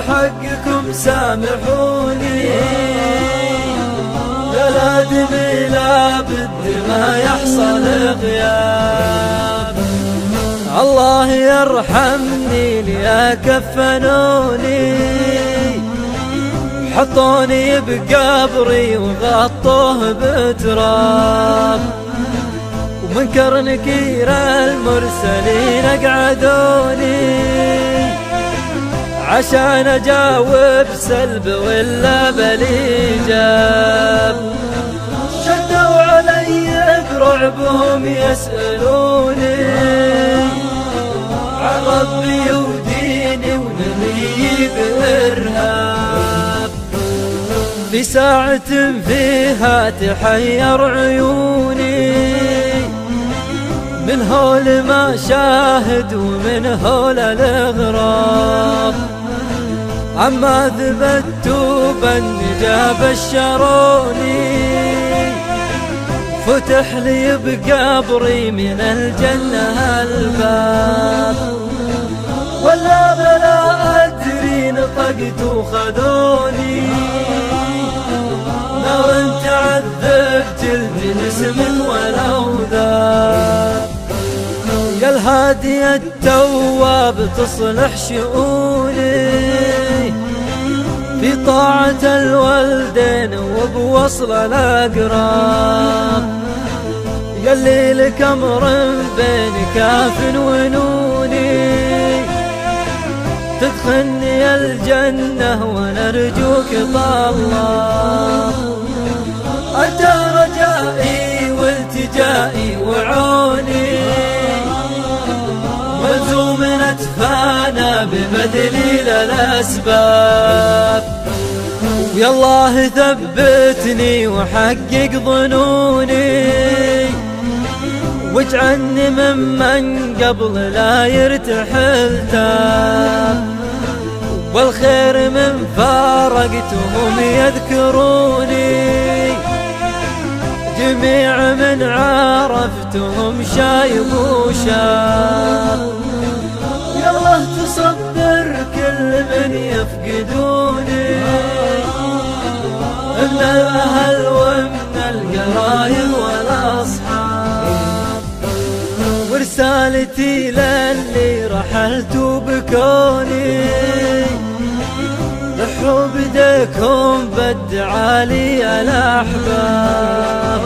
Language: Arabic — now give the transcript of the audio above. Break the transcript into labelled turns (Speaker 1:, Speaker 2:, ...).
Speaker 1: بحقكم سامحوني، لا دمي لا بد ما يحصل غياب. الله يرحمني ليا كفنوني، حطوني بقبري وغطوه بتراب، ومنكر نكير المرسلين اقعدوني عشان اجاوب سلب ولا بالايجاب. شدوا علي برعبهم يسألوني عن ربي وديني ونبيي بإرهاب. في ساعة فيها تحير عيوني من هول ما شاهد ومن هول الإغراب، عما ثبتوا بالنجا بشروني فتح لي بقبري من الجنة الباب. ولا بلا أدري نطقت وخذوني لو انت عذب جلد جسم ولو ذاب. يا الهادي التواب تصلح شؤوني في طاعة الوالدين وبوصل الأقراب. يا اللي لك أمر بين كاف ونوني تدخلني الجنة ونرجوك طالله. أنت رجائي والتجائي وعوني ملزوم أتفانى ببذل الأسباب. ويا الله ثبتني وحقق ظنوني واجعلني ممن قبل لا يرتحل تاب. والخير من فارقتهم يذكروني جميع من عرفتهم شايب وشاب. يا الله تصبر كل من يفقدوني من الأهل ومن القرايب والأصحاب. ورسالتي للي رحلت بكوني لحوا بديكم بدعالي الأحباب.